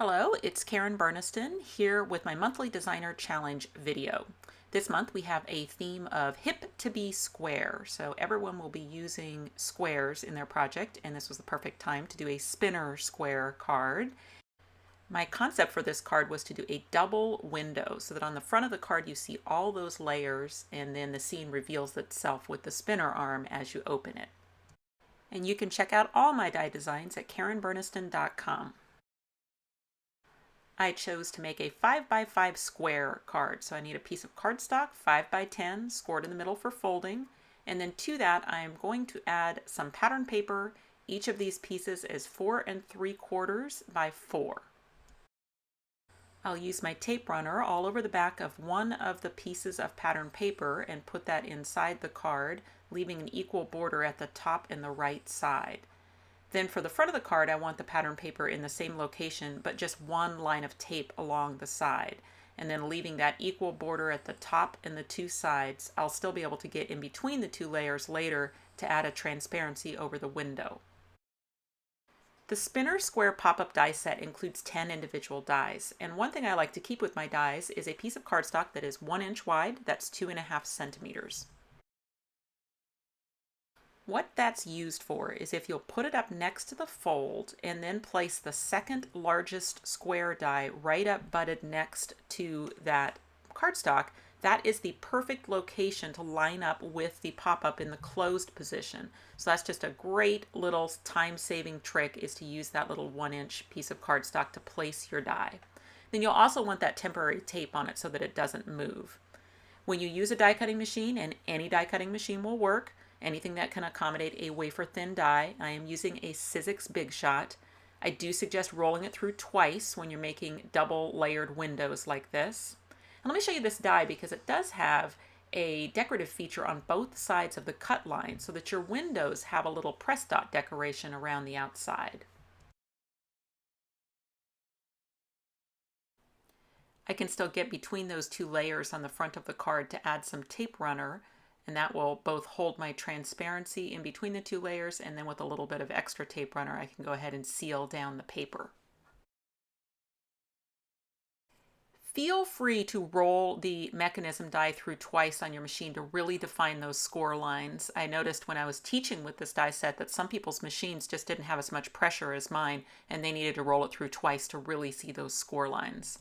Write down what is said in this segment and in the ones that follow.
Hello, it's Karen Burniston here with my monthly designer challenge video. This month we have a theme of hip to be square. So everyone will be using squares in their project, and this was the perfect time to do a spinner square card. My concept for this card was to do a double window so that on the front of the card you see all those layers and then the scene reveals itself with the spinner arm as you open it. And you can check out all my die designs at karenburniston.com. I chose to make a 5x5 square card. So I need a piece of cardstock, 5x10, scored in the middle for folding. And then to that, I am going to add some pattern paper. Each of these pieces is 4 3/4 by 4. I'll use my tape runner all over the back of one of the pieces of pattern paper and put that inside the card, leaving an equal border at the top and the right side. Then for the front of the card, I want the pattern paper in the same location, but just one line of tape along the side. And then leaving that equal border at the top and the two sides, I'll still be able to get in between the two layers later to add a transparency over the window. The spinner square pop-up die set includes 10 individual dies. And one thing I like to keep with my dies is a piece of cardstock that is 1 inch wide, that's 2.5 centimeters. What that's used for is if you'll put it up next to the fold and then place the second largest square die right up butted next to that cardstock, that is the perfect location to line up with the pop-up in the closed position. So that's just a great little time-saving trick, is to use that little 1 inch piece of cardstock to place your die. Then you'll also want that temporary tape on it so that it doesn't move. When you use a die cutting machine, and any die cutting machine will work, anything that can accommodate a wafer thin die, I am using a Sizzix Big Shot. I do suggest rolling it through twice when you're making double layered windows like this. And let me show you this die because it does have a decorative feature on both sides of the cut line so that your windows have a little press dot decoration around the outside. I can still get between those two layers on the front of the card to add some tape runner, and that will both hold my transparency in between the two layers, and then with a little bit of extra tape runner I can go ahead and seal down the paper. Feel free to roll the mechanism die through twice on your machine to really define those score lines. I noticed when I was teaching with this die set that some people's machines just didn't have as much pressure as mine, and they needed to roll it through twice to really see those score lines.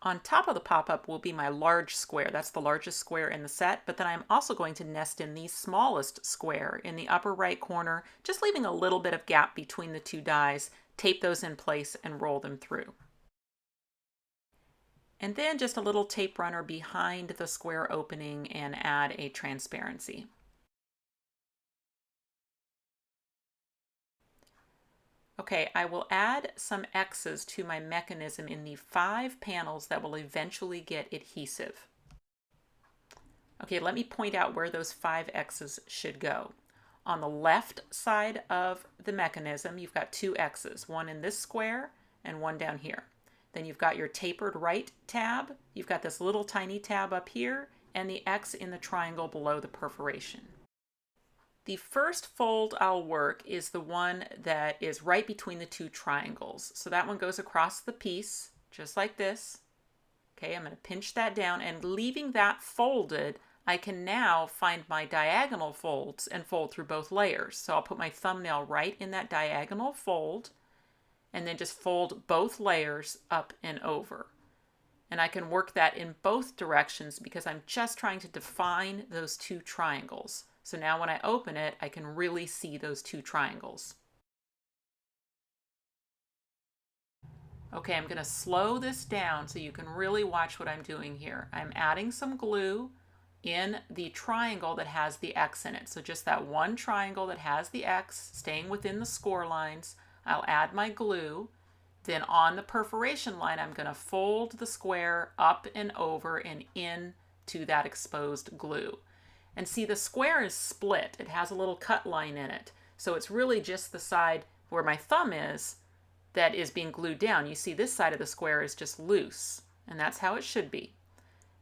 On top of the pop-up will be my large square. That's the largest square in the set, but then I'm also going to nest in the smallest square in the upper right corner, just leaving a little bit of gap between the two dies, tape those in place and roll them through. And then just a little tape runner behind the square opening and add a transparency. Okay, I will add some X's to my mechanism in the 5 panels that will eventually get adhesive. Okay, let me point out where those 5 X's should go. On the left side of the mechanism, you've got 2 X's, one in this square and one down here. Then you've got your tapered right tab, you've got this little tiny tab up here, and the X in the triangle below the perforation. The first fold I'll work is the one that is right between the two triangles. So that one goes across the piece, just like this. Okay, I'm going to pinch that down, and leaving that folded, I can now find my diagonal folds and fold through both layers. So I'll put my thumbnail right in that diagonal fold, and then just fold both layers up and over. And I can work that in both directions because I'm just trying to define those two triangles. So now when I open it, I can really see those two triangles. Okay, I'm going to slow this down so you can really watch what I'm doing here. I'm adding some glue in the triangle that has the X in it. So just that one triangle that has the X, staying within the score lines. I'll add my glue. Then on the perforation line, I'm going to fold the square up and over and into that exposed glue. And see, the square is split. It has a little cut line in it. So it's really just the side where my thumb is that is being glued down. You see this side of the square is just loose, and that's how it should be.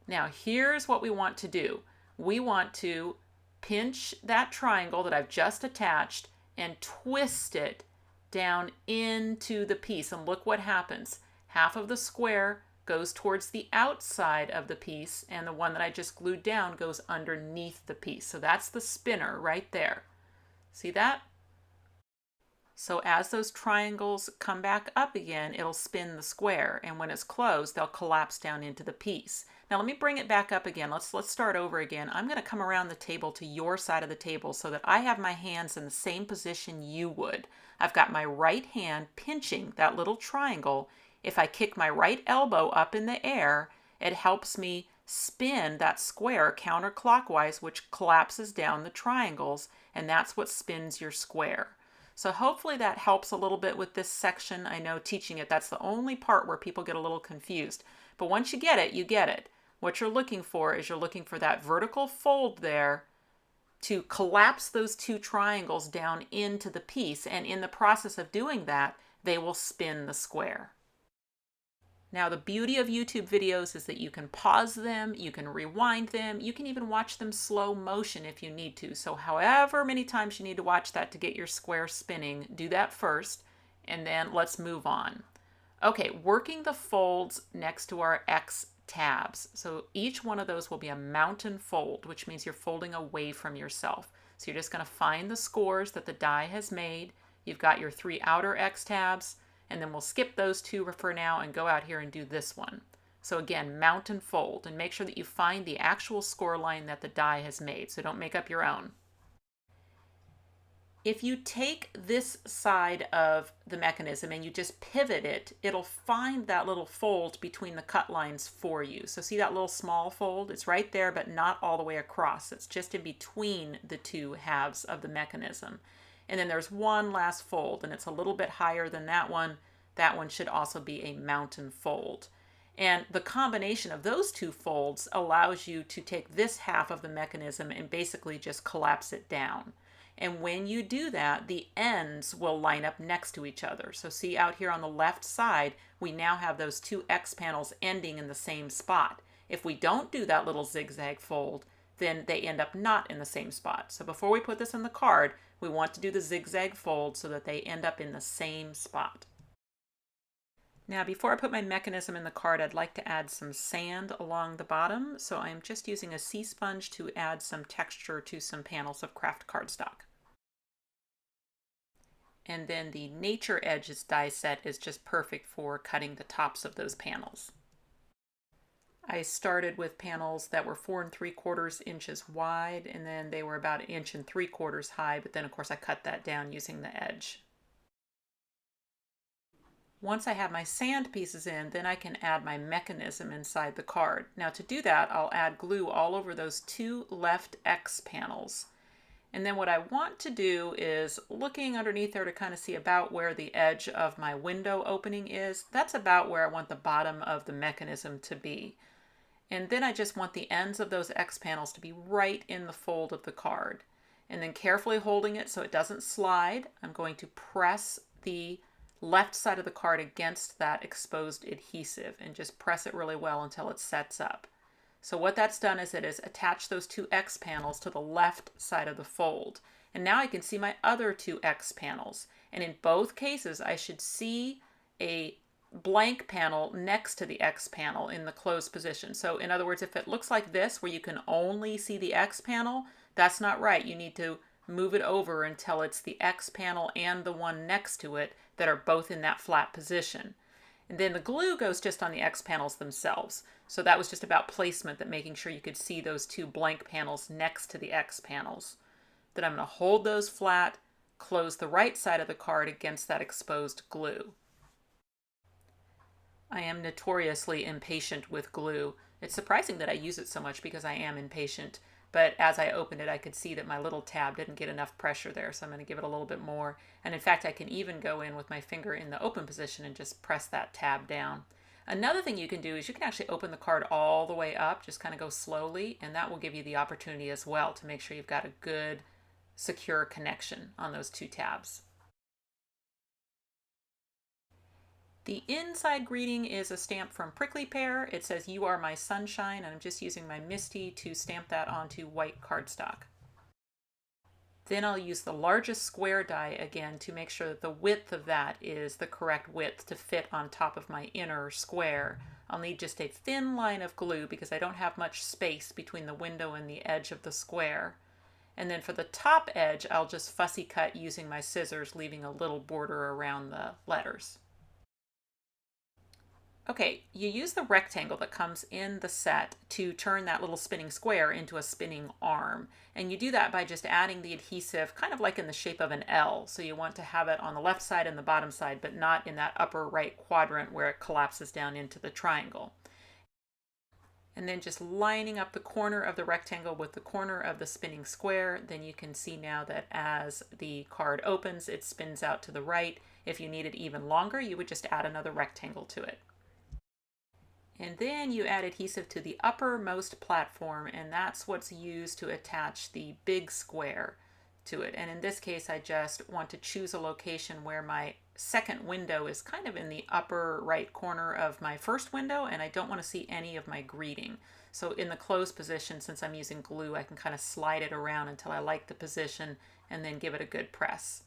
Now here's what we want to do. We want to pinch that triangle that I've just attached and twist it down into the piece, and look what happens. Half of the square goes towards the outside of the piece, and the one that I just glued down goes underneath the piece. So that's the spinner right there. See that? So as those triangles come back up again, it'll spin the square, and when it's closed, they'll collapse down into the piece. Now let me bring it back up again. Let's start over again. I'm going to come around the table to your side of the table so that I have my hands in the same position you would. I've got my right hand pinching that little triangle. If I kick my right elbow up in the air, it helps me spin that square counterclockwise, which collapses down the triangles, and that's what spins your square. So hopefully that helps a little bit with this section. I know teaching it, that's the only part where people get a little confused. But once you get it, you get it. What you're looking for is you're looking for that vertical fold there to collapse those two triangles down into the piece. And in the process of doing that, they will spin the square. Now, the beauty of YouTube videos is that you can pause them, you can rewind them, you can even watch them slow motion if you need to. So however many times you need to watch that to get your square spinning, do that first, and then let's move on. Okay, working the folds next to our X tabs. So each one of those will be a mountain fold, which means you're folding away from yourself. So you're just going to find the scores that the die has made. You've got your 3 outer X tabs, and then we'll skip those 2 for now and go out here and do this one. So again, mountain fold, and make sure that you find the actual score line that the die has made, so don't make up your own. If you take this side of the mechanism and you just pivot it, it'll find that little fold between the cut lines for you. So see that little small fold? It's right there, but not all the way across. It's just in between the 2 halves of the mechanism. And then there's one last fold, and it's a little bit higher than that one. That one should also be a mountain fold. And the combination of those 2 folds allows you to take this half of the mechanism and basically just collapse it down. And when you do that, the ends will line up next to each other. So see out here on the left side, we now have those 2 X panels ending in the same spot. If we don't do that little zigzag fold, then they end up not in the same spot. So before we put this in the card, we want to do the zigzag fold so that they end up in the same spot. Now, before I put my mechanism in the card, I'd like to add some sand along the bottom. So I'm just using a sea sponge to add some texture to some panels of craft cardstock. And then the Nature Edges die set is just perfect for cutting the tops of those panels. I started with panels that were 4 3/4 inches wide, and then they were about 1 3/4 inches high, but then of course I cut that down using the edge. Once I have my sand pieces in, then I can add my mechanism inside the card. Now to do that, I'll add glue all over those 2 left X panels. And then what I want to do is looking underneath there to kind of see about where the edge of my window opening is. That's about where I want the bottom of the mechanism to be. And then I just want the ends of those X panels to be right in the fold of the card. And then carefully holding it so it doesn't slide, I'm going to press the left side of the card against that exposed adhesive and just press it really well until it sets up. So what that's done is it has attached those 2 X panels to the left side of the fold. And now I can see my other 2 X panels. And in both cases, I should see a blank panel next to the X panel in the closed position. So in other words, if it looks like this, where you can only see the X panel, that's not right. You need to move it over until it's the X panel and the one next to it that are both in that flat position. And then the glue goes just on the X panels themselves. So that was just about placement, that making sure you could see those 2 blank panels next to the X panels. Then I'm going to hold those flat, close the right side of the card against that exposed glue. I am notoriously impatient with glue. It's surprising that I use it so much because I am impatient. But as I opened it, I could see that my little tab didn't get enough pressure there, so I'm going to give it a little bit more. And in fact, I can even go in with my finger in the open position and just press that tab down. Another thing you can do is you can actually open the card all the way up, just kind of go slowly, and that will give you the opportunity as well to make sure you've got a good, secure connection on those 2 tabs. The inside greeting is a stamp from Prickley Pear. It says, "You are my sunshine," and I'm just using my Misty to stamp that onto white cardstock. Then I'll use the largest square die again to make sure that the width of that is the correct width to fit on top of my inner square. I'll need just a thin line of glue because I don't have much space between the window and the edge of the square. And then for the top edge, I'll just fussy cut using my scissors, leaving a little border around the letters. Okay, you use the rectangle that comes in the set to turn that little spinning square into a spinning arm. And you do that by just adding the adhesive kind of like in the shape of an L. So you want to have it on the left side and the bottom side, but not in that upper right quadrant where it collapses down into the triangle. And then just lining up the corner of the rectangle with the corner of the spinning square, then you can see now that as the card opens, it spins out to the right. If you need it even longer, you would just add another rectangle to it. And then you add adhesive to the uppermost platform, and that's what's used to attach the big square to it. And in this case, I just want to choose a location where my second window is kind of in the upper right corner of my first window, and I don't want to see any of my greeting. So in the closed position, since I'm using glue, I can kind of slide it around until I like the position and then give it a good press.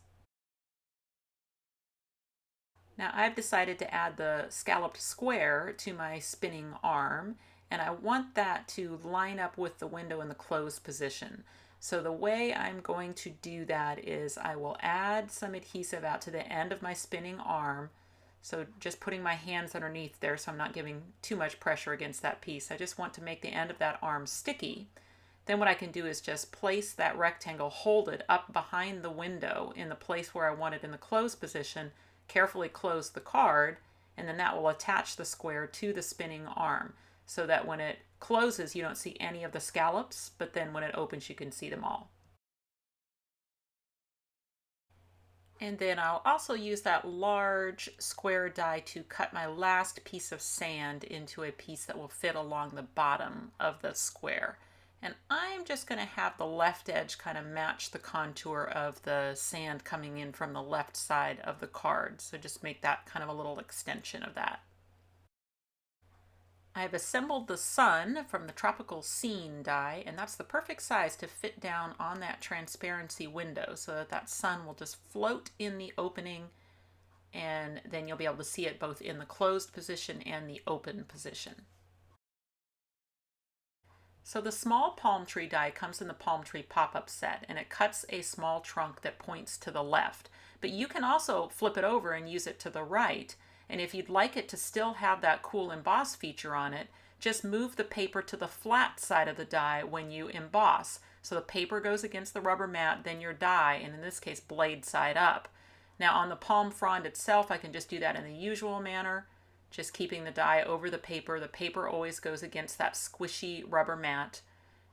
Now I've decided to add the scalloped square to my spinning arm, and I want that to line up with the window in the closed position. So the way I'm going to do that is I will add some adhesive out to the end of my spinning arm. So just putting my hands underneath there so I'm not giving too much pressure against that piece. I just want to make the end of that arm sticky. Then what I can do is just place that rectangle, hold it up behind the window in the place where I want it in the closed position, carefully close the card, and then that will attach the square to the spinning arm so that when it closes you don't see any of the scallops, but then when it opens you can see them all. And then I'll also use that large square die to cut my last piece of sand into a piece that will fit along the bottom of the square. And I'm just going to have the left edge kind of match the contour of the sand coming in from the left side of the card. So just make that kind of a little extension of that. I've assembled the sun from the tropical scene die, and that's the perfect size to fit down on that transparency window so that that sun will just float in the opening, and then you'll be able to see it both in the closed position and the open position. So the small palm tree die comes in the palm tree pop-up set, and it cuts a small trunk that points to the left. But you can also flip it over and use it to the right. And if you'd like it to still have that cool emboss feature on it, just move the paper to the flat side of the die when you emboss. So the paper goes against the rubber mat, then your die, and in this case, blade side up. Now on the palm frond itself, I can just do that in the usual manner, just keeping the die over the paper. The paper always goes against that squishy rubber mat.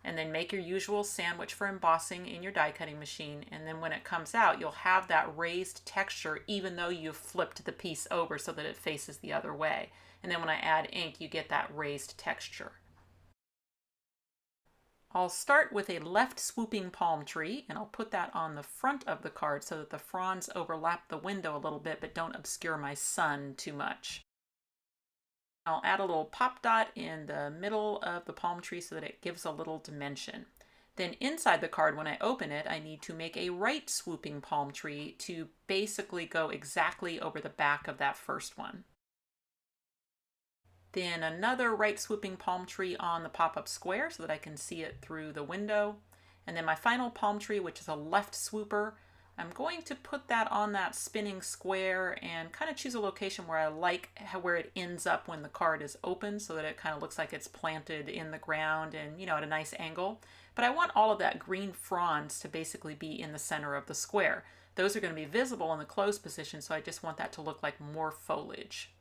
And then make your usual sandwich for embossing in your die cutting machine. And then when it comes out, you'll have that raised texture even though you've flipped the piece over so that it faces the other way. And then when I add ink, you get that raised texture. I'll start with a left swooping palm tree, and I'll put that on the front of the card so that the fronds overlap the window a little bit but don't obscure my sun too much. I'll add a little pop dot in the middle of the palm tree so that it gives a little dimension. Then inside the card, when I open it, I need to make a right swooping palm tree to basically go exactly over the back of that first one. Then another right swooping palm tree on the pop-up square so that I can see it through the window. And then my final palm tree, which is a left swooper, I'm going to put that on that spinning square and kind of choose a location where I like where it ends up when the card is open so that it kind of looks like it's planted in the ground and, you know, at a nice angle. But I want all of that green fronds to basically be in the center of the square. Those are going to be visible in the closed position, so I just want that to look like more foliage.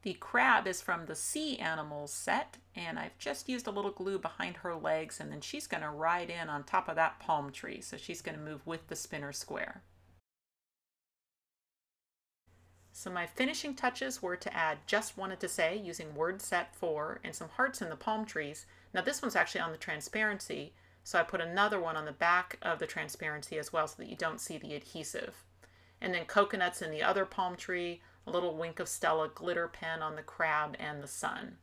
The crab is from the Sea Animals set, and I've just used a little glue behind her legs, and then she's going to ride in on top of that palm tree, so she's going to move with the spinner square. So my finishing touches were to add Just Wanted to Say using word set 4 and some hearts in the palm trees. Now this one's actually on the transparency, so I put another one on the back of the transparency as well so that you don't see the adhesive. And then coconuts in the other palm tree, a little Wink of Stella glitter pen on the crab and the sun.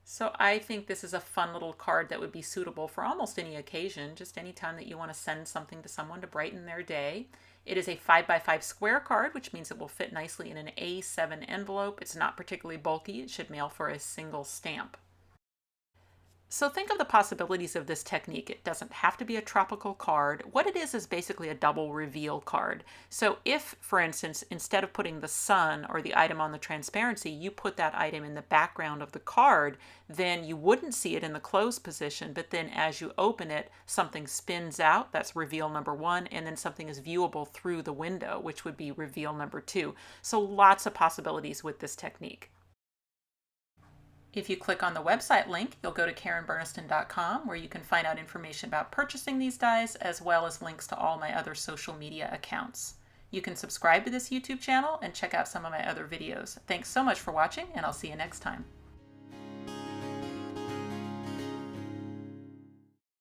So I think this is a fun little card that would be suitable for almost any occasion, just any time that you want to send something to someone to brighten their day. It is a 5x5 square card, which means it will fit nicely in an A7 envelope. It's not particularly bulky. It should mail for a single stamp. So think of the possibilities of this technique. It doesn't have to be a tropical card. What it is basically a double reveal card. So if, for instance, instead of putting the sun or the item on the transparency, you put that item in the background of the card, then you wouldn't see it in the closed position, but then as you open it, something spins out, that's reveal number 1, and then something is viewable through the window, which would be reveal number 2. So lots of possibilities with this technique. If you click on the website link, you'll go to KarenBurniston.com, where you can find out information about purchasing these dies, as well as links to all my other social media accounts. You can subscribe to this YouTube channel and check out some of my other videos. Thanks so much for watching, and I'll see you next time.